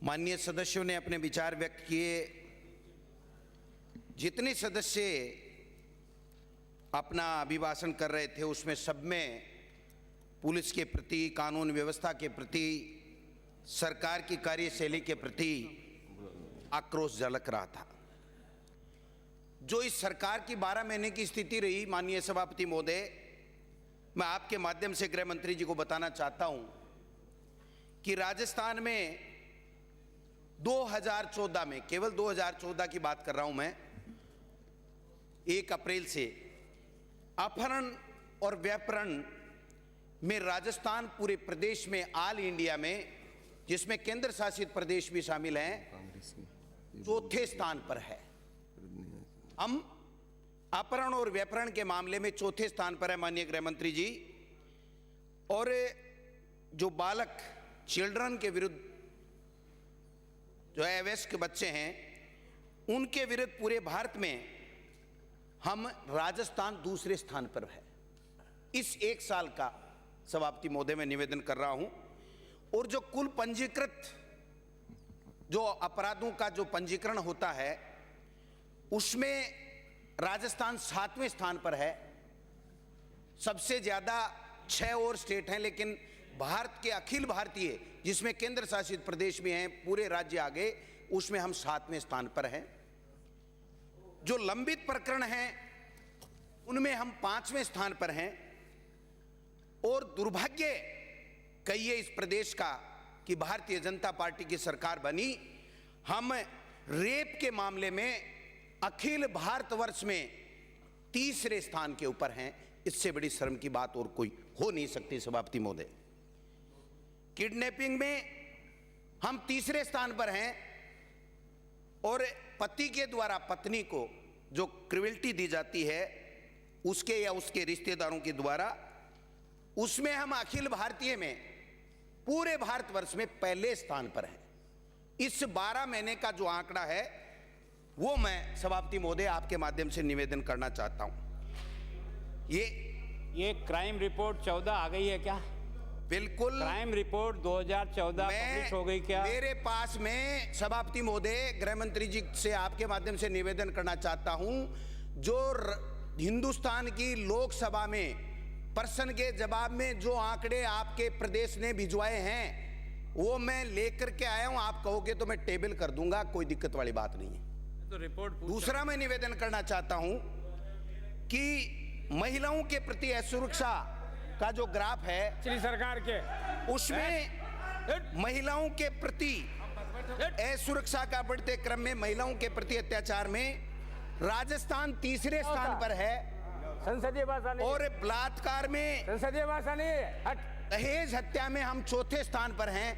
माननीय सदस्यों ने अपने विचार व्यक्त किए। जितने सदस्य अपना अभिभाषण कर रहे थे उसमें सब में पुलिस के प्रति, कानून व्यवस्था के प्रति, सरकार की कार्यशैली के प्रति आक्रोश झलक रहा था। जो इस सरकार की 12 महीने की स्थिति रही, माननीय सभापति महोदय, मैं आपके माध्यम से गृह मंत्री जी को बताना चाहता हूं कि राजस्थान में 2014 में, केवल 2014 की बात कर रहा हूं मैं, 1 अप्रैल से अपहरण और व्यापहरण में राजस्थान पूरे प्रदेश में, ऑल इंडिया में, जिसमें केंद्र शासित प्रदेश भी शामिल हैं, चौथे स्थान पर है। हम अपहरण और व्यापहरण के मामले में चौथे स्थान पर है माननीय गृह मंत्री जी। और जो बालक, चिल्ड्रन के विरुद्ध, जो अवयस्क बच्चे हैं, उनके विरुद्ध पूरे भारत में हम राजस्थान दूसरे स्थान पर है। इस 1 साल का सभापति महोदय मैं निवेदन कर रहा हूं। और जो कुल पंजीकृत जो अपराधों का जो पंजीकरण होता है उसमें राजस्थान 7वें स्थान पर है। सबसे ज्यादा 6 और स्टेट हैं, लेकिन भारत के अखिल भारतीय, जिसमें केंद्र शासित प्रदेश भी हैं, पूरे राज्य आगे, उसमें हम 7वें स्थान पर हैं। जो लंबित प्रकरण हैं उनमें हम 5वें स्थान पर हैं। और दुर्भाग्य कहिए इस प्रदेश का कि भारतीय जनता पार्टी की सरकार बनी, हम रेप के मामले में अखिल भारतवर्ष में 3रे स्थान के ऊपर हैं। इससे बड़ी शर्म की बात और कोई हो नहीं सकती सभापति महोदय। किडनैपिंग में हम 3रे स्थान पर हैं। और पति के द्वारा पत्नी को जो क्रूएल्टी दी जाती है उसके या उसके रिश्तेदारों के द्वारा, उसमें हम अखिल भारतीय में, पूरे भारतवर्ष में पहले स्थान पर हैं। इस 12 महीने का जो आंकड़ा है वो मैं सभापति महोदय आपके माध्यम से निवेदन करना चाहता हूं। ये क्राइम रिपोर्ट 14 आ गई है क्या? बिल्कुल, क्राइम रिपोर्ट 2014 पब्लिश हो गई क्या? मेरे पास में सभापति महोदय, गृह मंत्री जी से आपके माध्यम से निवेदन करना चाहता हूं, जो हिंदुस्तान की लोकसभा में प्रश्न के जवाब में जो आंकड़े आपके प्रदेश ने भिजवाए हैं वो मैं लेकर के आया हूं। आप कहोगे तो मैं टेबल कर दूंगा, कोई दिक्कत वाली बात नहीं है। तो रिपोर्ट दूसरा मैं निवेदन करना चाहता हूं कि महिलाओं के प्रति असुरक्षा का जो ग्राफ है श्री सरकार के, उसमें महिलाओं के प्रति असुरक्षा का बढ़ते क्रम में, महिलाओं के प्रति अत्याचार में राजस्थान 3रे स्थान पर है। संसदीय भाषा नहीं, और बलात्कार में, संसदीय भाषा नहीं, दहेज हत्या में हम 4थे स्थान पर हैं।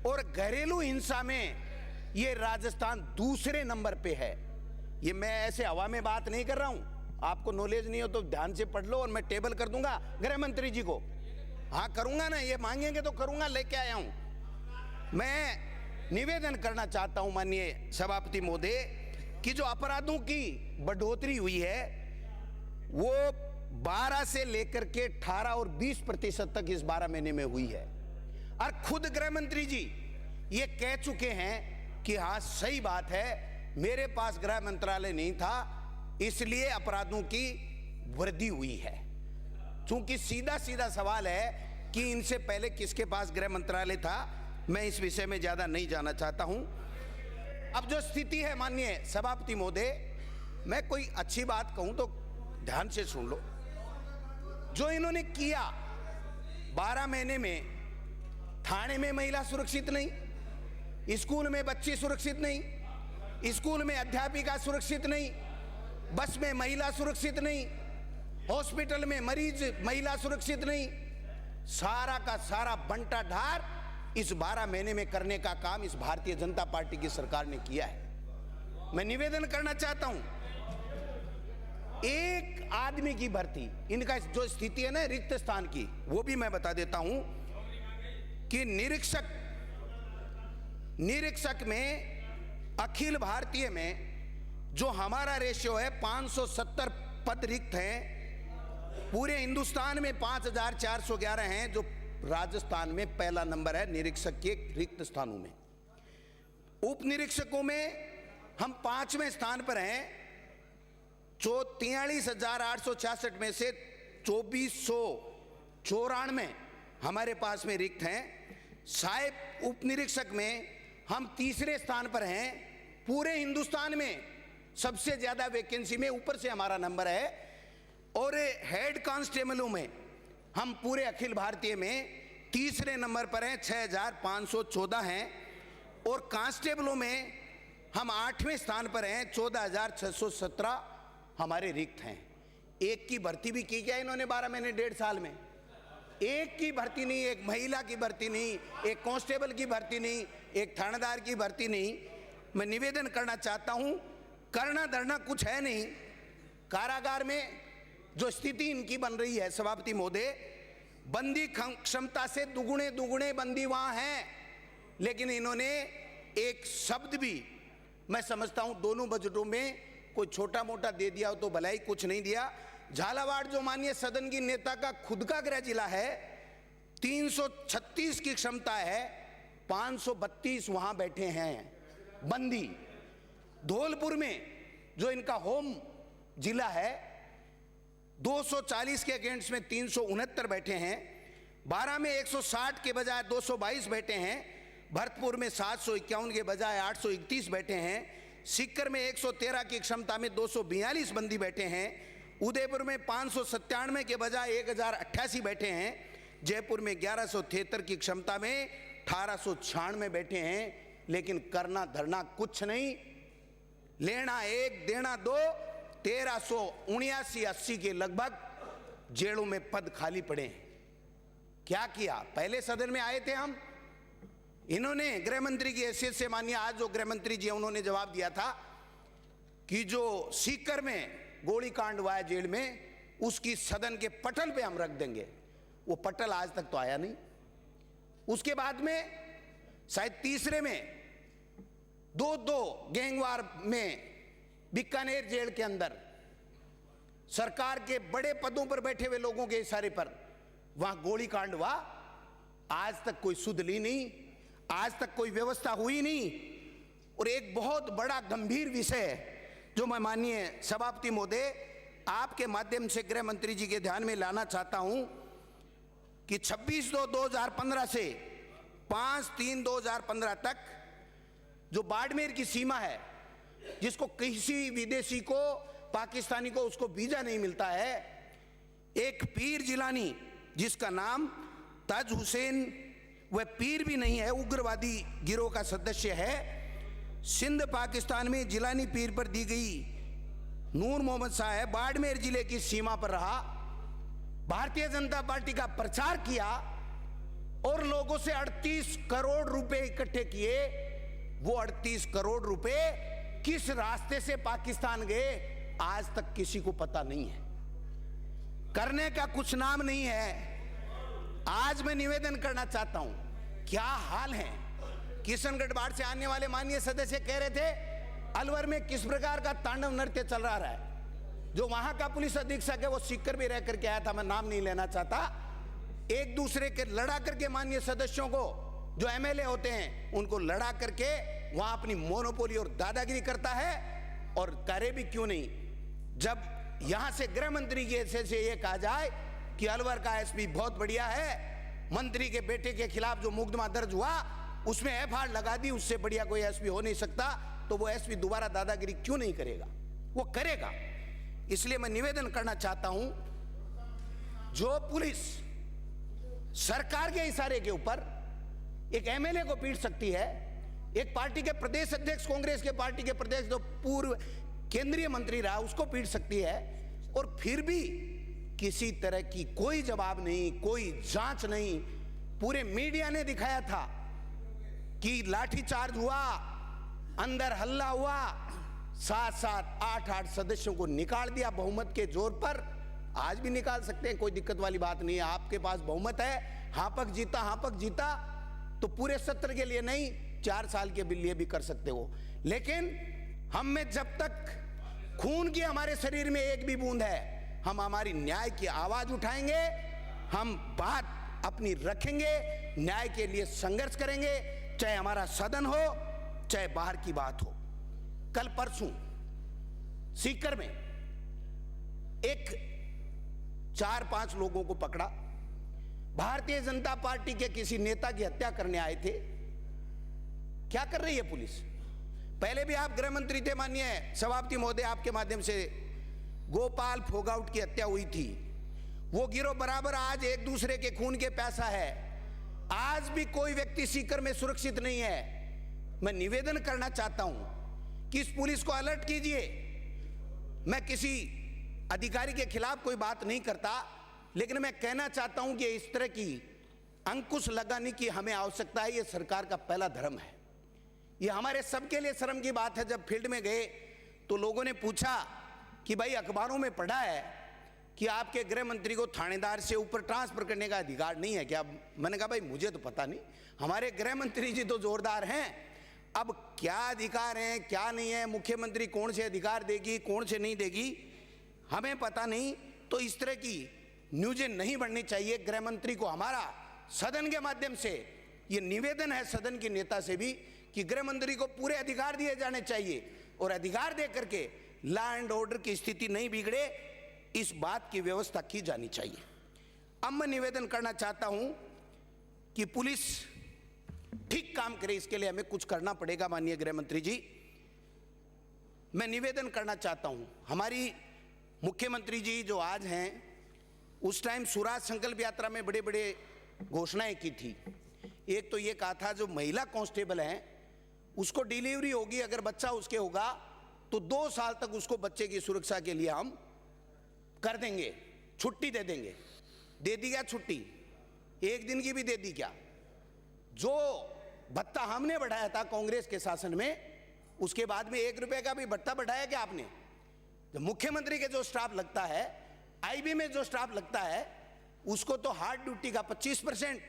और घरेलू हिंसा में ये राजस्थान 2रे नंबर पे है। ये मैं ऐसे हवा में बात नहीं कर रहा हूं, आपको नॉलेज नहीं हो तो ध्यान से पढ़ लो और मैं टेबल कर दूंगा गृह मंत्री जी को। हाँ करूंगा ना, ये मांगेंगे तो करूंगा, लेके आया हूं। मैं निवेदन करना चाहता हूं माननीय सभापति महोदय कि जो अपराधों की बढ़ोतरी हुई है वो 12 से लेकर के 18 और 20% तक इस 12 महीने में हुई है। और खुद गृह मंत्री जी ये कह चुके हैं कि हाँ सही बात है, मेरे पास गृह मंत्रालय नहीं था इसलिए अपराधों की वृद्धि हुई है। चूंकि सीधा सीधा सवाल है कि इनसे पहले किसके पास गृह मंत्रालय था, मैं इस विषय में ज्यादा नहीं जाना चाहता हूं। अब जो स्थिति है माननीय सभापति महोदय, मैं कोई अच्छी बात कहूं तो ध्यान से सुन लो। जो इन्होंने किया 12 महीने में, थाने में महिला सुरक्षित नहीं, स्कूल में बच्ची सुरक्षित नहीं, स्कूल में अध्यापिका सुरक्षित नहीं, बस में महिला सुरक्षित नहीं, हॉस्पिटल में मरीज महिला सुरक्षित नहीं, सारा का सारा बंटा ढार इस 12 महीने में करने का काम इस भारतीय जनता पार्टी की सरकार ने किया है। मैं निवेदन करना चाहता हूं, एक आदमी की भर्ती, इनका जो स्थिति है ना रिक्त स्थान की, वो भी मैं बता देता हूं कि निरीक्षक में अखिल भारतीय में जो हमारा रेशियो है 570 पद रिक्त हैं। पूरे हिंदुस्तान में 5411 हैं जो राजस्थान में पहला नंबर है निरीक्षक के रिक्त स्थानों में। उप निरीक्षकों में हम 5वें स्थान पर हैं। 43,866 में से 2,494 हमारे पास में रिक्त हैं। सहायक उप निरीक्षक में हम तीसरे स्थान पर हैं। पूरे हिंदुस्तान में सबसे ज्यादा वैकेंसी में ऊपर से हमारा नंबर है। और हेड कांस्टेबलों में हम पूरे अखिल भारतीय में तीसरे नंबर पर हैं, 6,514 हैं। और कांस्टेबलों में हम 8वें स्थान पर हैं, 14,617 हमारे रिक्त हैं। एक की भर्ती भी की क्या इन्होंने 12 महीने 1.5 साल में? एक की भर्ती नहीं, एक महिला की भर्ती नहीं, एक कांस्टेबल की भर्ती नहीं, एक थानेदार की भर्ती नहीं। मैं निवेदन करना चाहता हूं, करना धरना कुछ है नहीं। कारागार में जो स्थिति इनकी बन रही है सभापति महोदय, बंदी क्षमता से दुगुने बंदी वहां हैं, लेकिन इन्होंने एक शब्द भी, मैं समझता हूं दोनों बजटों में कोई छोटा मोटा दे दिया हो तो भलाई, कुछ नहीं दिया। झालावाड़ जो माननीय सदन की नेता का खुद का गृह जिला है, 336 की क्षमता है, 532 वहां बैठे हैं बंदी। धौलपुर में जो इनका होम जिला है, 240 के अगेंस्ट में 369 बैठे हैं। 12 में 160 के बजाय 222 बैठे हैं। भरतपुर में 751 के बजाय 831 बैठे हैं। सीकर में 113 की क्षमता में 242 बंदी बैठे हैं। उदयपुर में 597 के बजाय 1088 बैठे हैं। जयपुर में 1173 की क्षमता में 1896 बैठे हैं। लेकिन करना धरना कुछ नहीं, लेना 1 देना 2, 1379-80 के लगभग जेलों में पद खाली पड़े। क्या किया? पहले सदन में आए थे हम, इन्होंने गृह मंत्री की हैसियत से, मानिए आज जो गृह मंत्री जी उन्होंने जवाब दिया था कि जो सीकर में गोली कांड हुआ है जेल में, उसकी सदन के पटल पे हम रख देंगे। वो पटल आज तक तो आया नहीं। उसके बाद में शायद तीसरे में 2 गैंगवार में बीकानेर जेल के अंदर सरकार के बड़े पदों पर बैठे हुए लोगों के इशारे पर वहां गोली कांड हुआ। आज तक कोई सुध ली नहीं, आज तक कोई व्यवस्था हुई नहीं। और एक बहुत बड़ा गंभीर विषय है जो मैं माननीय सभापति महोदय आपके माध्यम से गृह मंत्री जी के ध्यान में लाना चाहता हूं कि 26/2/2015 से 5/3/2015 तक जो बाड़मेर की सीमा है, जिसको किसी विदेशी को, पाकिस्तानी को उसको वीजा नहीं मिलता है, एक पीर जिलानी जिसका नाम ताज हुसैन, वह पीर भी नहीं है, उग्रवादी गिरोह का सदस्य है। सिंध पाकिस्तान में जिलानी पीर पर दी गई नूर मोहम्मद साहब बाड़मेर जिले की सीमा पर रहा, भारतीय जनता पार्टी का प्रचार किया और लोगों से 38 करोड़ रुपए इकट्ठे किए। वो 38 करोड़ रुपए किस रास्ते से पाकिस्तान गए आज तक किसी को पता नहीं है। करने का कुछ नाम नहीं है। आज मैं निवेदन करना चाहता हूं, क्या हाल है। किशनगढ़ बाढ़ से आने वाले माननीय सदस्य कह रहे थे अलवर में किस प्रकार का तांडव नृत्य चल रहा है। जो वहां का पुलिस अधीक्षक है वो सीकर भी रह करके आया था, मैं नाम नहीं लेना चाहता। एक दूसरे के लड़ा करके माननीय सदस्यों को, जो एमएलए होते हैं, उनको लड़ा करके वहां अपनी मोनोपोली और दादागिरी करता है। और करे भी क्यों नहीं, जब यहां से गृह मंत्री की हैसियत से यह कहा जाए कि अलवर का एसपी बहुत बढ़िया है, मंत्री के बेटे के खिलाफ जो मुकदमा दर्ज हुआ उसमें एफआईआर लगा दी, उससे बढ़िया कोई एसपी हो नहीं सकता, तो वो एसपी दोबारा दादागिरी क्यों नहीं करेगा? वो करेगा। इसलिए मैं निवेदन करना चाहता हूं, जो पुलिस सरकार के इशारे के ऊपर एक एमएलए को पीट सकती है, एक पार्टी के प्रदेश अध्यक्ष, कांग्रेस के पार्टी के प्रदेश जो पूर्व केंद्रीय मंत्री रहा, उसको पीट सकती है, और फिर भी किसी तरह की कोई जवाब नहीं, कोई जांच नहीं। पूरे मीडिया ने दिखाया था कि लाठीचार्ज हुआ, अंदर हल्ला हुआ, 7-7, 8-8 सदस्यों को निकाल दिया बहुमत के जोर पर। आज भी निकाल सकते हैं, कोई दिक्कत वाली बात नहीं है। आपके पास बहुमत है, हापक जीता तो पूरे सत्र के लिए नहीं, 4 साल के लिए भी कर सकते हो। लेकिन हम में जब तक खून की हमारे शरीर में एक भी बूंद है, हम हमारी न्याय की आवाज उठाएंगे। हम बात अपनी रखेंगे, न्याय के लिए संघर्ष करेंगे, चाहे हमारा सदन हो चाहे बाहर की बात हो। कल परसों सीकर में एक 4-5 लोगों को पकड़ा, भारतीय जनता पार्टी के किसी नेता की हत्या करने आए थे। क्या कर रही है पुलिस? पहले भी आप गृह मंत्री थे माननीय सभापति महोदय, आपके माध्यम से गोपाल फोगाउट की हत्या हुई थी। वो गिरोह बराबर आज एक दूसरे के खून के प्यासा है। आज भी कोई व्यक्ति सीकर में सुरक्षित नहीं है। मैं निवेदन करना चाहता हूं कि इस पुलिस को अलर्ट कीजिए। मैं किसी अधिकारी के खिलाफ कोई बात नहीं करता, लेकिन मैं कहना चाहता हूं कि इस तरह की अंकुश लगाने की हमें आवश्यकता है। ये सरकार का पहला धर्म है। ये हमारे सबके लिए शर्म की बात है। जब फील्ड में गए तो लोगों ने पूछा कि भाई अखबारों में पढ़ा है कि आपके गृह मंत्री को थानेदार से ऊपर ट्रांसफर करने का अधिकार नहीं है क्या? मैंने कहा भाई मुझे तो पता नहीं, हमारे गृह मंत्री जी तो जोरदार हैं। अब क्या अधिकार है क्या नहीं है, मुख्यमंत्री कौन से अधिकार देगी कौन से नहीं देगी हमें पता नहीं। तो इस तरह की न्यूज़ें नहीं बढ़नी चाहिए। गृह मंत्री को हमारा सदन के माध्यम से ये निवेदन है, सदन के नेता से भी, कि गृह मंत्री को पूरे अधिकार दिए जाने चाहिए और अधिकार दे करके लॉ एंड ऑर्डर की स्थिति नहीं बिगड़े, इस बात की व्यवस्था की जानी चाहिए। अब मैं निवेदन करना चाहता हूं कि पुलिस ठीक काम करे, इसके लिए हमें कुछ करना पड़ेगा। माननीय गृह मंत्री जी, मैं निवेदन करना चाहता हूं, हमारी मुख्यमंत्री जी जो आज हैं, उस टाइम स्वराज संकल्प यात्रा में बड़े बड़े घोषणाएं की थी। एक तो ये कहा था जो महिला कांस्टेबल हैं उसको डिलीवरी होगी, अगर बच्चा उसके होगा तो 2 साल तक उसको बच्चे की सुरक्षा के लिए हम कर देंगे, छुट्टी दे देंगे। दे दी क्या छुट्टी? 1 दिन की भी दे दी क्या? जो भत्ता हमने बढ़ाया था कांग्रेस के शासन में, उसके बाद में 1 रुपए का भी भत्ता बढ़ाया क्या आपने? जब मुख्यमंत्री के जो स्टाफ लगता है, आईबी में जो स्टाफ लगता है, उसको तो हार्ड ड्यूटी का 25%,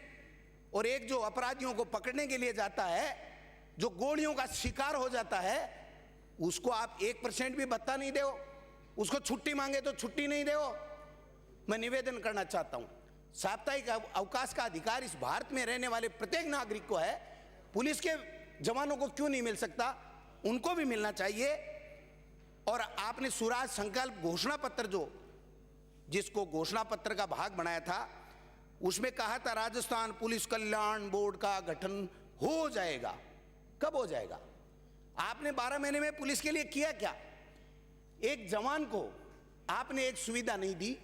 और एक जो अपराधियों को पकड़ने के लिए जाता है, जो गोलियों का शिकार हो जाता है, उसको आप 1% भी भत्ता नहीं दो, उसको छुट्टी मांगे तो छुट्टी नहीं दो। मैं निवेदन करना चाहता हूं, साप्ताहिक अवकाश का अधिकार इस भारत में रहने वाले प्रत्येक नागरिक को है। पुलिस के जवानों को क्यों नहीं मिल सकता? उनको भी मिलना चाहिए। और आपने स्वराज संकल्प घोषणा पत्र, जो जिसको घोषणा पत्र का भाग बनाया था, उसमें कहा था राजस्थान पुलिस कल्याण बोर्ड का गठन हो जाएगा। कब हो जाएगा? आपने 12 महीने में पुलिस के लिए किया क्या? एक जवान को आपने एक सुविधा नहीं दी,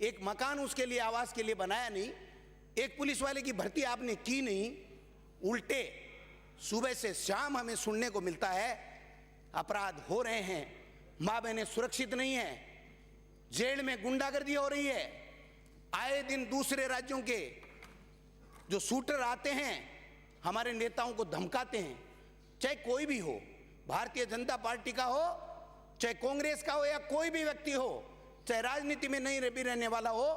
एक मकान उसके लिए आवास के लिए बनाया नहीं, एक पुलिस वाले की भर्ती आपने की नहीं। उल्टे सुबह से शाम हमें सुनने को मिलता है अपराध हो रहे हैं, माँ बहनें सुरक्षित नहीं है, जेल में गुंडागर्दी हो रही है। आए दिन दूसरे राज्यों के जो शूटर आते हैं, हमारे नेताओं को धमकाते हैं। चाहे कोई भी हो, भारतीय जनता पार्टी का हो, चाहे कांग्रेस का हो, या कोई भी व्यक्ति हो, चाहे राजनीति में नहीं भी रहने वाला हो,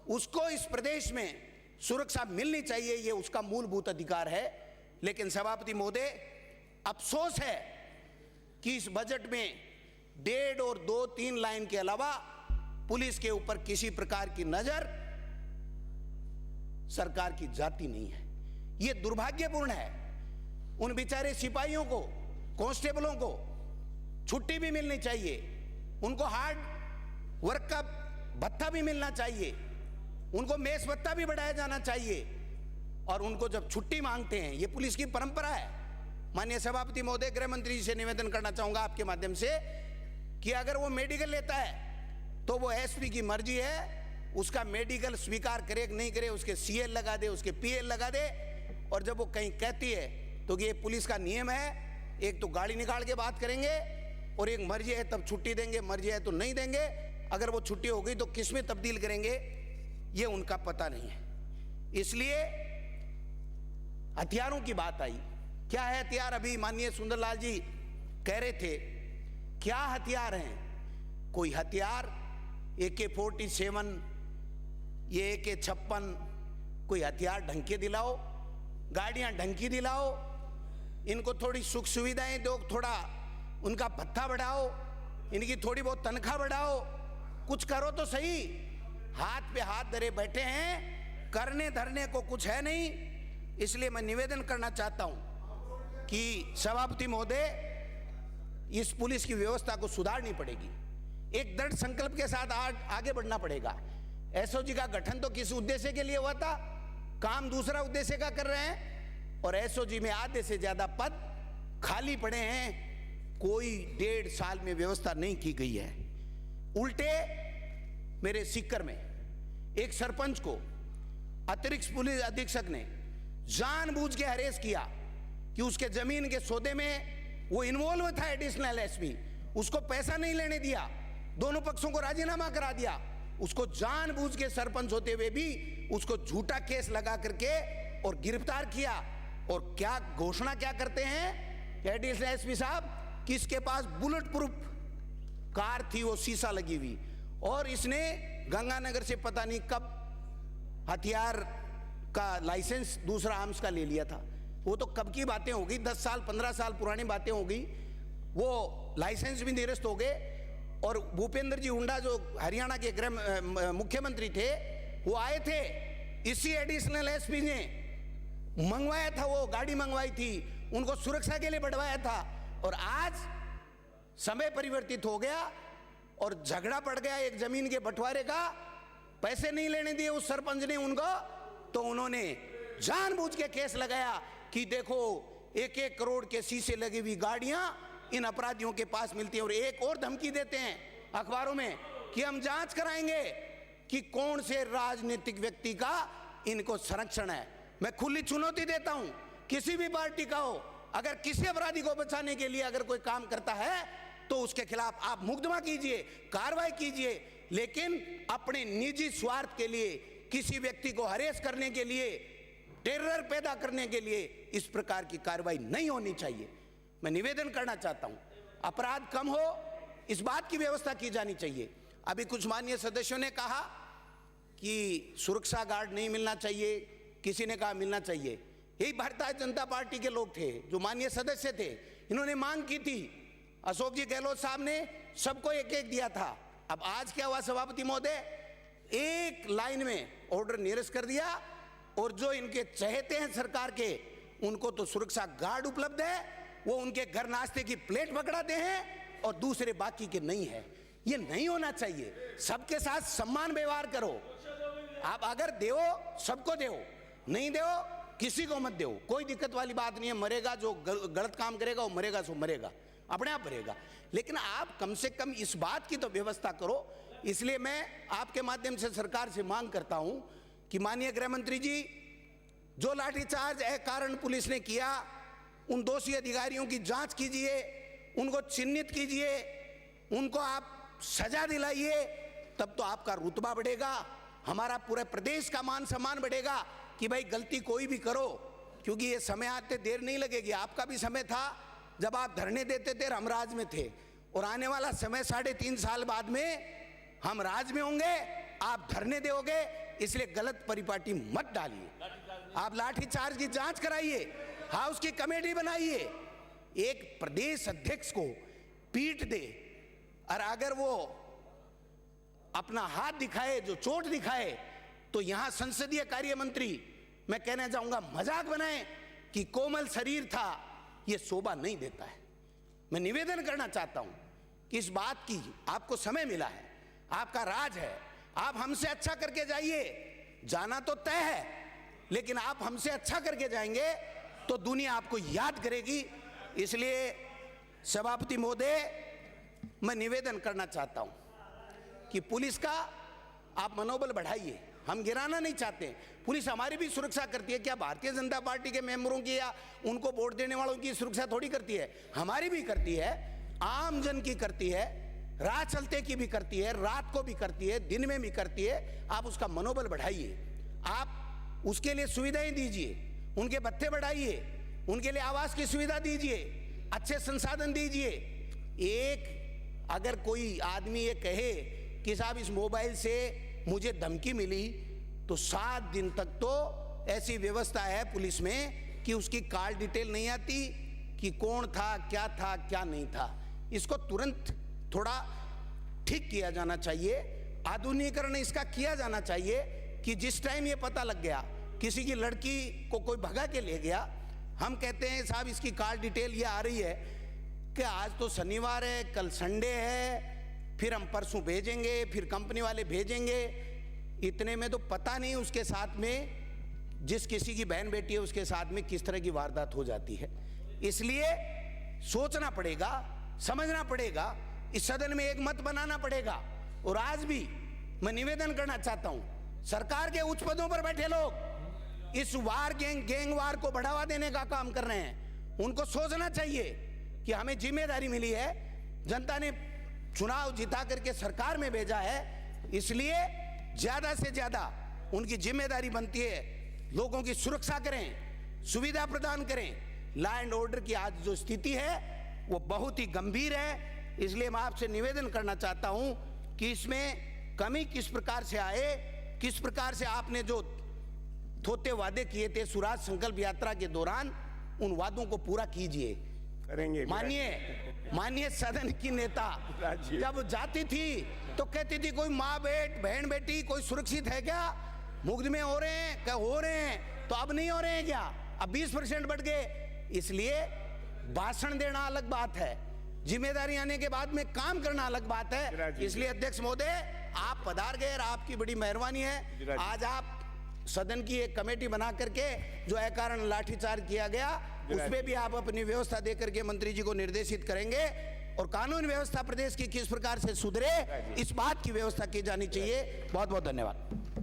उसको इस प्रदेश में सुरक्षा मिलनी चाहिए। ये उसका मूलभूत अधिकार है। लेकिन सभापति महोदय, अफसोस है कि इस बजट में 1.5 और 2-3 लाइन के अलावा पुलिस के ऊपर किसी प्रकार की नजर सरकार की जाती नहीं है। यह दुर्भाग्यपूर्ण है। उन बेचारे सिपाहियों को, कांस्टेबलों को छुट्टी भी मिलनी चाहिए, उनको हार्ड वर्क का भत्ता भी मिलना चाहिए, उनको मेस भत्ता भी बढ़ाया जाना चाहिए। और उनको जब छुट्टी मांगते हैं, ये पुलिस की परंपरा है। माननीय सभापति महोदय, गृह मंत्री जी से निवेदन करना चाहूंगा आपके माध्यम से कि अगर वो मेडिकल लेता है तो वो एसपी की मर्जी है, उसका मेडिकल स्वीकार करे कि नहीं करे, उसके सीएल लगा दे, उसके पीएल लगा दे। और जब वो कहीं कहती है तो ये पुलिस का नियम है, एक तो गाड़ी निकाल के बात करेंगे और एक मर्जी है तब छुट्टी देंगे, मर्जी है तो नहीं देंगे। अगर वो छुट्टी हो गई तो किस में तब्दील करेंगे, ये उनका पता नहीं है। इसलिए हथियारों की बात आई। क्या है हथियार? अभी माननीय सुंदरलाल जी कह रहे थे, क्या हथियार हैं? कोई हथियार AK-47, ये AK-56, कोई हथियार ढंग के दिलाओ, गाड़ियां ढंग की दिलाओ, इनको थोड़ी सुख सुविधाएं दो, थोड़ा उनका भत्ता बढ़ाओ, इनकी थोड़ी बहुत तनख्वाह बढ़ाओ, कुछ करो तो सही। हाथ पे हाथ धरे बैठे हैं, करने धरने को कुछ है नहीं। इसलिए मैं निवेदन करना चाहता हूं कि सभापति महोदय, इस पुलिस की व्यवस्था को सुधारनी पड़ेगी, एक दृढ़ संकल्प के साथ आगे बढ़ना पड़ेगा। एसओजी का गठन तो किस उद्देश्य के लिए हुआ था, काम दूसरा उद्देश्य का कर रहे हैं, और एसओजी में आधे से ज्यादा पद खाली पड़े हैं, कोई 1.5 साल में व्यवस्था नहीं की गई है। उल्टे मेरे सीकर में एक सरपंच को अतिरिक्त पुलिस अधीक्षक ने जानबूझ के हरेस किया कि उसके जमीन के सौदे में वो इन्वॉल्व था, एडिशनल एसपी, उसको पैसा नहीं लेने दिया, दोनों पक्षों को राजीनामा करा दिया, उसको जानबूझ के सरपंच होते हुए भी उसको झूठा केस लगा करके और गिरफ्तार किया। और क्या घोषणा क्या करते हैं एडिशनल एसपी साहब, किसके पास बुलेट प्रूफ कार थी, वो शीशा लगी हुई, और इसने गंगानगर से पता नहीं कब हथियार का लाइसेंस दूसरा आर्म्स का ले लिया था। वो तो कब की बातें हो गई, 10 साल 15 साल पुरानी बातें हो गई। वो लाइसेंस भी निरस्त हो गए। और भूपेंद्र जी हुड्डा जो हरियाणा के गृह मुख्यमंत्री थे, वो आए थे, इसी एडिशनल एसपी ने मंगवाया था, वो गाड़ी मंगवाई थी, उनको सुरक्षा के लिए बढ़वाया था। और आज समय परिवर्तित हो गया और झगड़ा पड़ गया एक जमीन के बंटवारे का, पैसे नहीं लेने दिए उस सरपंच ने उनको, तो उन्होंने जानबूझ के केस लगाया कि देखो 1-1 करोड़ के शीशे लगी हुई गाड़ियां इन अपराधियों के पास मिलती है। और एक और धमकी देते हैं अखबारों में कि हम जांच कराएंगे कि कौन से राजनीतिक व्यक्ति का इनको संरक्षण है। मैं खुली चुनौती देता हूं, किसी भी पार्टी का हो, अगर किसी अपराधी को बचाने के लिए अगर कोई काम करता है तो उसके खिलाफ आप मुकदमा कीजिए, कार्रवाई कीजिए, लेकिन अपने निजी स्वार्थ के लिए, किसी व्यक्ति को हरेस करने के लिए, टेरर पैदा करने के लिए इस प्रकार की कार्रवाई नहीं होनी चाहिए। मैं निवेदन करना चाहता हूं, अपराध कम हो, इस बात की व्यवस्था की जानी चाहिए। अभी कुछ माननीय सदस्यों ने कहा कि सुरक्षा गार्ड नहीं मिलना चाहिए, किसी ने कहा मिलना चाहिए। यही भारतीय जनता पार्टी के लोग थे जो माननीय सदस्य थे, इन्होंने मांग की थी, अशोक जी गहलोत साहब ने सबको 1-1 दिया था। अब आज क्या हुआ सभापति महोदय, एक लाइन में ऑर्डर निरस्त कर दिया, और जो इनके चहेते हैं सरकार के, उनको तो सुरक्षा गार्ड उपलब्ध है, वो उनके घर नाश्ते की प्लेट पकड़ाते हैं और दूसरे बाकी के नहीं है। ये नहीं होना चाहिए। सबके साथ सम्मान व्यवहार करो। आप अगर देओ सबको देओ, नहीं देओ किसी को मत देओ, कोई दिक्कत वाली बात नहीं है। मरेगा जो गलत काम करेगा वो मरेगा, सो मरेगा, अपने आप मरेगा। लेकिन आप कम से कम इस बात की तो व्यवस्था करो। इसलिए मैं आपके माध्यम से सरकार से मांग करता हूं कि माननीय गृह मंत्री जी, जो लाठीचार्ज अकारण पुलिस ने किया, उन दोषी अधिकारियों की जांच कीजिए, उनको चिन्हित कीजिए, उनको आप सजा दिलाइए, तब तो आपका रुतबा बढ़ेगा, हमारा पूरे प्रदेश का मान सम्मान बढ़ेगा कि भाई गलती कोई भी करो, क्योंकि ये समय आते देर नहीं लगेगी। आपका भी समय था जब आप धरने देते थे, हम राज में थे, और आने वाला समय 3.5 साल बाद में हम राज में होंगे, आप धरने दोगे। इसलिए गलत परिपाटी मत डालिए। आप लाठीचार्ज की जांच कराइए, हाउस की कमेटी बनाइए, एक प्रदेश अध्यक्ष को पीट दे, और अगर वो अपना हाथ दिखाए, जो चोट दिखाए, तो यहां संसदीय कार्य मंत्री, मैं कहना चाहूंगा, मजाक बनाए कि कोमल शरीर था, ये शोभा नहीं देता है। मैं निवेदन करना चाहता हूं कि इस बात की आपको समय मिला है, आपका राज है, आप हमसे अच्छा करके जाइए। जाना तो तय है, लेकिन आप हमसे अच्छा करके जाएंगे तो दुनिया आपको याद करेगी। इसलिए सभापति महोदय, मैं निवेदन करना चाहता हूं कि पुलिस का आप मनोबल बढ़ाइए। हम गिराना नहीं चाहते, पुलिस हमारी भी सुरक्षा करती है। क्या भारतीय जनता पार्टी के मेंबरों की या उनको वोट देने वालों की सुरक्षा थोड़ी करती है? हमारी भी करती है, आम जन की करती है, राह चलते की भी करती है, रात को भी करती है, दिन में भी करती है। आप उसका मनोबल बढ़ाइए, आप उसके लिए सुविधाएं दीजिए, उनके भत्ते बढ़ाइए, उनके लिए आवास की सुविधा दीजिए, अच्छे संसाधन दीजिए। एक अगर कोई आदमी ये कहे कि साहब इस मोबाइल से मुझे धमकी मिली, तो 7 दिन तक तो ऐसी व्यवस्था है पुलिस में कि उसकी कॉल डिटेल नहीं आती कि कौन था, क्या नहीं था। इसको तुरंत थोड़ा ठीक किया जाना चाहिए, आधुनिकीकरण इसका किया जाना चाहिए। कि जिस टाइम ये पता लग गया किसी की लड़की को कोई भगा के ले गया, हम कहते हैं साहब इसकी कॉल डिटेल ये आ रही है कि आज तो शनिवार है, कल संडे है, फिर हम परसों भेजेंगे, फिर कंपनी वाले भेजेंगे। इतने में तो पता नहीं उसके साथ में जिस किसी की बहन बेटी है उसके साथ में किस तरह की वारदात हो जाती है। इसलिए सोचना पड़ेगा, समझना पड़ेगा, इस सदन में एक मत बनाना पड़ेगा। और आज भी मैं निवेदन करना चाहता हूं, सरकार के उच्च पदों पर बैठे लोग इस गैंग वार को बढ़ावा देने का काम कर रहे हैं। उनको सोचना चाहिए कि हमें जिम्मेदारी मिली है, जनता ने चुनाव जिता करके सरकार में भेजा है, इसलिए ज्यादा से ज्यादा उनकी जिम्मेदारी बनती है लोगों की सुरक्षा करें, सुविधा प्रदान करें। लॉ एंड ऑर्डर की आज जो स्थिति है वो बहुत ही गंभीर है। इसलिए मैं आपसे निवेदन करना चाहता हूं कि इसमें कमी किस प्रकार से आए, किस प्रकार से आपने जो थोते वादे किए थे स्वराज संकल्प यात्रा के दौरान, उन वादों को पूरा कीजिए। करेंगे। मानिए सदन की नेता जब जाती थी तो कहती थी कोई माँ बहन बेटी कोई सुरक्षित है क्या, मुकदमे हो रहे हैं क्या, हो रहे हैं, तो अब नहीं हो रहे हैं क्या, अब 20% बढ़ गए। इसलिए भाषण देना अलग बात है, जिम्मेदारी आने के बाद में काम करना अलग बात है। इसलिए अध्यक्ष महोदय आप पधार गए, आपकी बड़ी मेहरबानी है। आज आप सदन की एक कमेटी बना करके जो है कारण लाठीचार्ज किया गया उसमें भी आप अपनी व्यवस्था दे करके मंत्री जी को निर्देशित करेंगे और कानून व्यवस्था प्रदेश की किस प्रकार से सुधरे इस बात की व्यवस्था की जानी चाहिए। बहुत बहुत धन्यवाद।